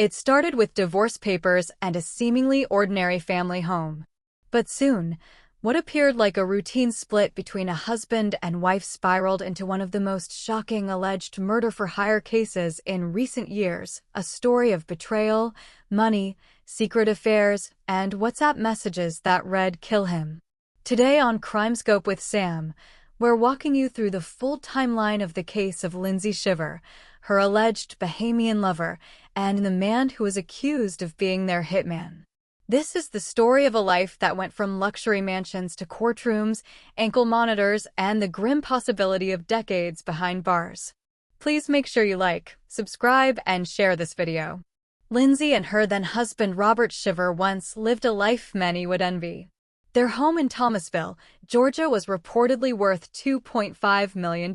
It started with divorce papers and a seemingly ordinary family home. But soon, what appeared like a routine split between a husband and wife spiraled into one of the most shocking alleged murder-for-hire cases in recent years, a story of betrayal, money, secret affairs, and WhatsApp messages that read, "Kill him." Today on CrimeScope with Sam, we're walking you through the full timeline of the case of Lindsay Shiver, her alleged Bahamian lover, and the man who is accused of being their hitman. This is the story of a life that went from luxury mansions to courtrooms, ankle monitors, and the grim possibility of decades behind bars. Please make sure you like, subscribe, and share this video. Lindsay and her then-husband Robert Shiver once lived a life many would envy. Their home in Thomasville, Georgia was reportedly worth $2.5 million.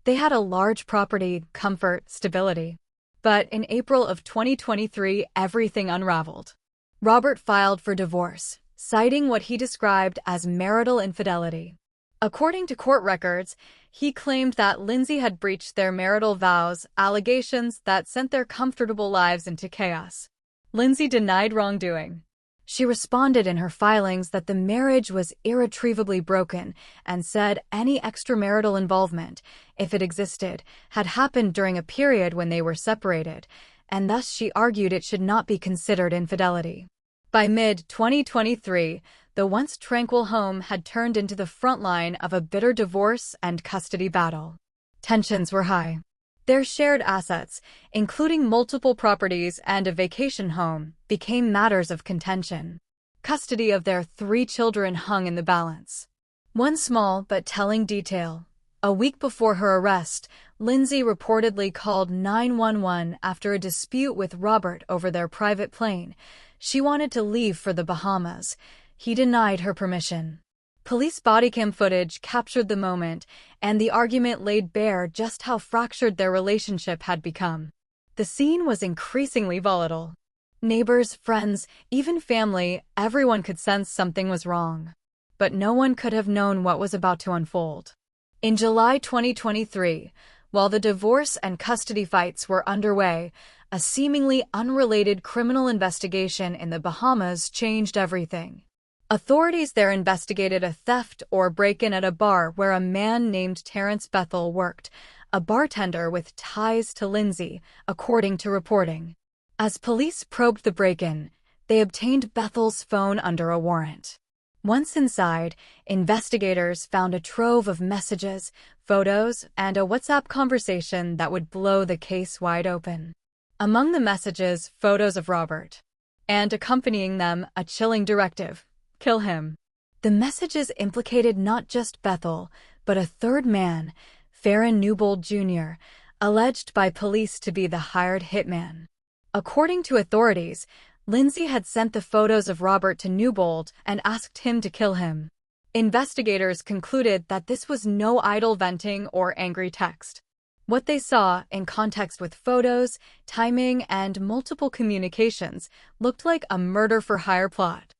They had a large property, comfort, stability. But in April of 2023, everything unraveled. Robert filed for divorce, citing what he described as marital infidelity. According to court records, he claimed that Lindsay had breached their marital vows, allegations that sent their comfortable lives into chaos. Lindsay denied wrongdoing. She responded in her filings that the marriage was irretrievably broken and said any extramarital involvement, if it existed, had happened during a period when they were separated, and thus she argued it should not be considered infidelity. By mid-2023, the once tranquil home had turned into the front line of a bitter divorce and custody battle. Tensions were high. Their shared assets, including multiple properties and a vacation home, became matters of contention. Custody of their 3 children hung in the balance. One small but telling detail. A week before her arrest, Lindsay reportedly called 911 after a dispute with Robert over their private plane. She wanted to leave for the Bahamas. He denied her permission. Police bodycam footage captured the moment, and the argument laid bare just how fractured their relationship had become. The scene was increasingly volatile. Neighbors, friends, even family, everyone could sense something was wrong. But no one could have known what was about to unfold. In July 2023, while the divorce and custody fights were underway, a seemingly unrelated criminal investigation in the Bahamas changed everything. Authorities there investigated a theft or break-in at a bar where a man named Terrence Bethel worked, a bartender with ties to Lindsay, according to reporting. As police probed the break-in, they obtained Bethel's phone under a warrant. Once inside, investigators found a trove of messages, photos, and a WhatsApp conversation that would blow the case wide open. Among the messages, photos of Robert. And accompanying them, a chilling directive: kill him. The messages implicated not just Bethel, but a third man, Farron Newbold Jr., alleged by police to be the hired hitman. According to authorities, Lindsay had sent the photos of Robert to Newbold and asked him to kill him. Investigators concluded that this was no idle venting or angry text. What they saw, in context with photos, timing, and multiple communications, looked like a murder-for-hire plot.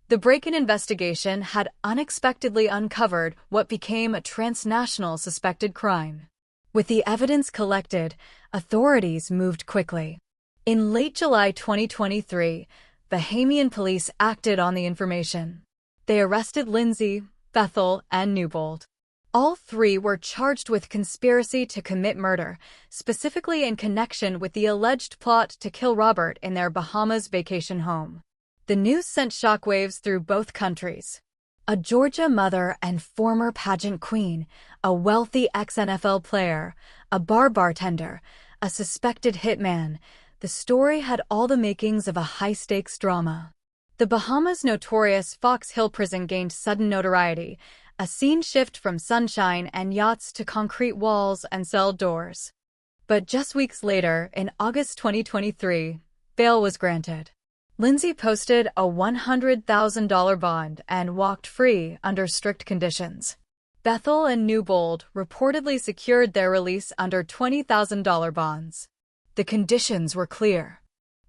The break-in investigation had unexpectedly uncovered what became a transnational suspected crime. With the evidence collected, authorities moved quickly. In late July 2023, Bahamian police acted on the information. They arrested Lindsay, Bethel, and Newbold. All 3 were charged with conspiracy to commit murder, specifically in connection with the alleged plot to kill Robert in their Bahamas vacation home. The news sent shockwaves through both countries. A Georgia mother and former pageant queen, a wealthy ex-NFL player, a bar bartender, a suspected hitman. The story had all the makings of a high-stakes drama. The Bahamas' notorious Fox Hill prison gained sudden notoriety, a scene shift from sunshine and yachts to concrete walls and cell doors. But just weeks later, in August 2023, bail was granted. Lindsay posted a $100,000 bond and walked free under strict conditions. Bethel and Newbold reportedly secured their release under $20,000 bonds. The conditions were clear.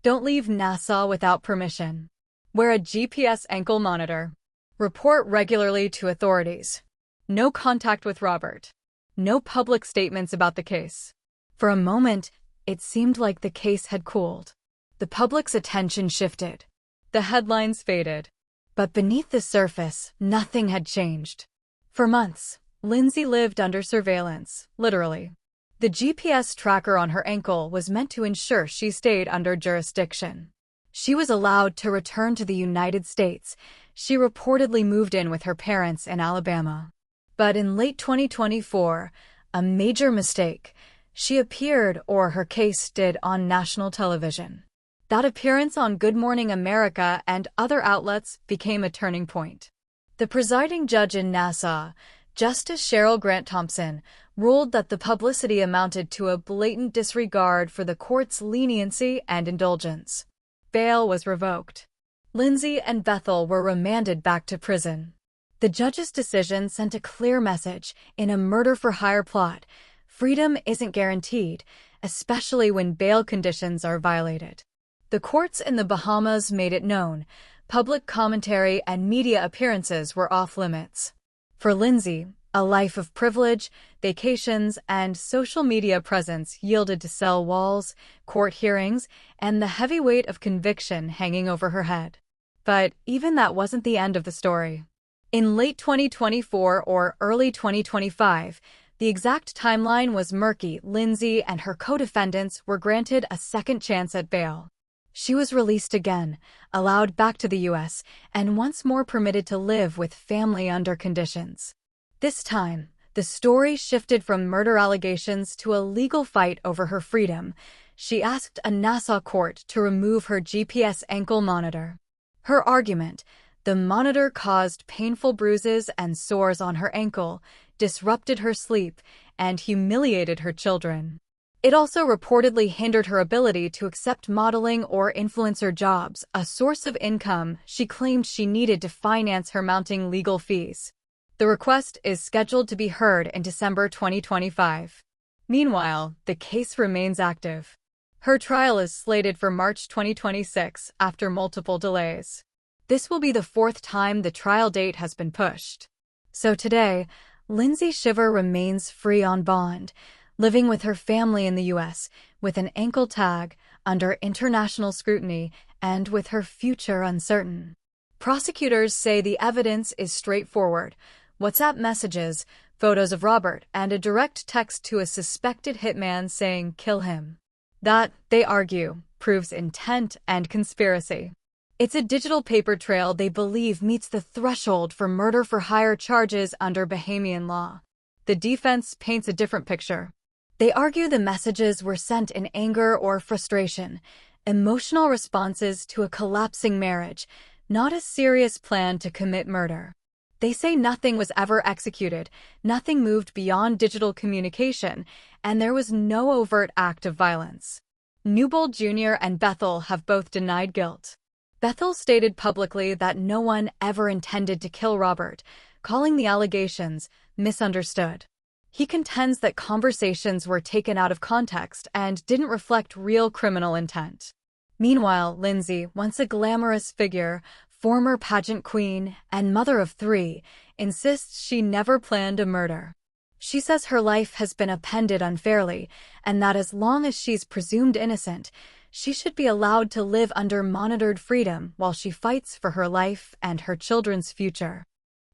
Don't leave Nassau without permission. Wear a GPS ankle monitor. Report regularly to authorities. No contact with Robert. No public statements about the case. For a moment, it seemed like the case had cooled. the public's attention shifted. The headlines faded. But beneath the surface, nothing had changed. For months, Lindsay lived under surveillance, literally. The GPS tracker on her ankle was meant to ensure she stayed under jurisdiction. She was allowed to return to the United States. She reportedly moved in with her parents in Alabama. But in late 2024, a major mistake. She appeared, or her case did, on national television. That appearance on Good Morning America and other outlets became a turning point. The presiding judge in Nassau, Justice Cheryl Grant Thompson, ruled that the publicity amounted to a blatant disregard for the court's leniency and indulgence. Bail was revoked. Lindsay and Bethel were remanded back to prison. The judge's decision sent a clear message: in a murder-for-hire plot, freedom isn't guaranteed, especially when bail conditions are violated. The courts in the Bahamas made it known. Public commentary and media appearances were off-limits. For Lindsay, a life of privilege, vacations, and social media presence yielded to cell walls, court hearings, and the heavy weight of conviction hanging over her head. But even that wasn't the end of the story. In late 2024 or early 2025, the exact timeline was murky. Lindsay and her co-defendants were granted a second chance at bail. She was released again, allowed back to the U.S., and once more permitted to live with family under conditions. This time, the story shifted from murder allegations to a legal fight over her freedom. She asked a Nassau court to remove her GPS ankle monitor. Her argument: the monitor caused painful bruises and sores on her ankle, disrupted her sleep, and humiliated her children. It also reportedly hindered her ability to accept modeling or influencer jobs, a source of income she claimed she needed to finance her mounting legal fees. The request is scheduled to be heard in December 2025. Meanwhile, the case remains active. Her trial is slated for March 2026 after multiple delays. This will be the fourth time the trial date has been pushed. So today, Lindsay Shiver remains free on bond, living with her family in the U.S., with an ankle tag, under international scrutiny, and with her future uncertain. Prosecutors say the evidence is straightforward: WhatsApp messages, photos of Robert, and a direct text to a suspected hitman saying, "Kill him." That, they argue, proves intent and conspiracy. It's a digital paper trail they believe meets the threshold for murder-for-hire charges under Bahamian law. The defense paints a different picture. They argue the messages were sent in anger or frustration, emotional responses to a collapsing marriage, not a serious plan to commit murder. They say nothing was ever executed, nothing moved beyond digital communication, and there was no overt act of violence. Newbold Jr. and Bethel have both denied guilt. Bethel stated publicly that no one ever intended to kill Robert, calling the allegations misunderstood. He contends that conversations were taken out of context and didn't reflect real criminal intent. Meanwhile, Lindsay, once a glamorous figure, former pageant queen, and mother of 3, insists she never planned a murder. She says her life has been appended unfairly, and that as long as she's presumed innocent, she should be allowed to live under monitored freedom while she fights for her life and her children's future.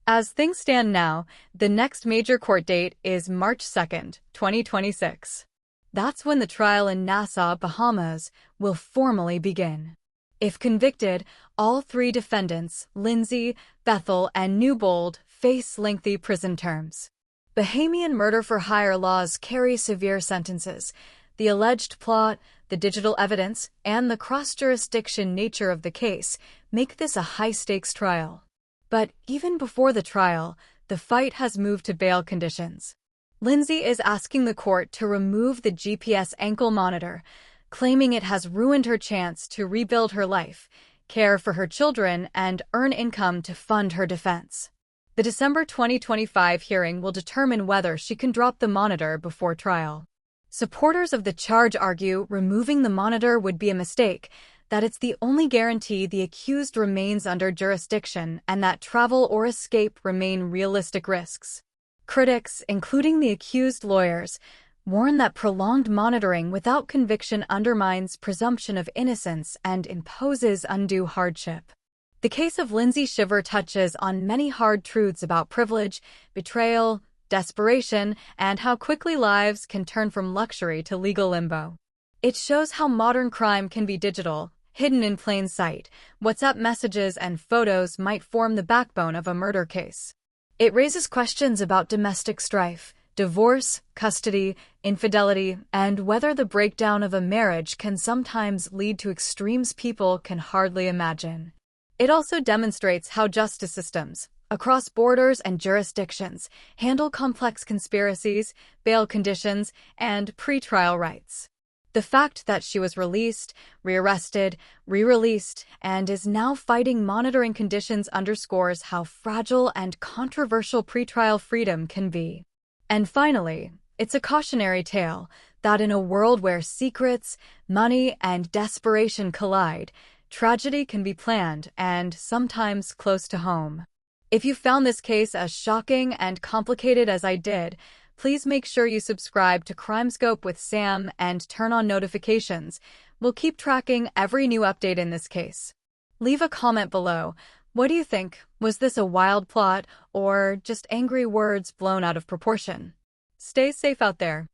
As things stand now, the next major court date is March 2nd, 2026. That's when the trial in Nassau, Bahamas, will formally begin. If convicted, all 3 defendants, Lindsay, Bethel, and Newbold, face lengthy prison terms. Bahamian murder-for-hire laws carry severe sentences. The alleged plot, the digital evidence, and the cross-jurisdiction nature of the case make this a high-stakes trial. But even before the trial, the fight has moved to bail conditions. Lindsay is asking the court to remove the GPS ankle monitor, claiming it has ruined her chance to rebuild her life, care for her children, and earn income to fund her defense. The December 2025 hearing will determine whether she can drop the monitor before trial. Supporters of the charge argue removing the monitor would be a mistake, that it's the only guarantee the accused remains under jurisdiction, and that travel or escape remain realistic risks. Critics, including the accused lawyers, warn that prolonged monitoring without conviction undermines presumption of innocence and imposes undue hardship. The case of Lindsay Shiver touches on many hard truths about privilege, betrayal, desperation, and how quickly lives can turn from luxury to legal limbo. It shows how modern crime can be digital, hidden in plain sight. WhatsApp messages and photos might form the backbone of a murder case. It raises questions about domestic strife, divorce, custody, infidelity, and whether the breakdown of a marriage can sometimes lead to extremes people can hardly imagine. It also demonstrates how justice systems, across borders and jurisdictions, handle complex conspiracies, bail conditions, and pretrial rights. The fact that she was released, rearrested, re-released, and is now fighting monitoring conditions underscores how fragile and controversial pretrial freedom can be. And finally, it's a cautionary tale that in a world where secrets, money, and desperation collide, tragedy can be planned and sometimes close to home. If you found this case as shocking and complicated as I did, please make sure you subscribe to CrimeScope with Sam and turn on notifications. We'll keep tracking every new update in this case. Leave a comment below. What do you think? Was this a wild plot or just angry words blown out of proportion? Stay safe out there.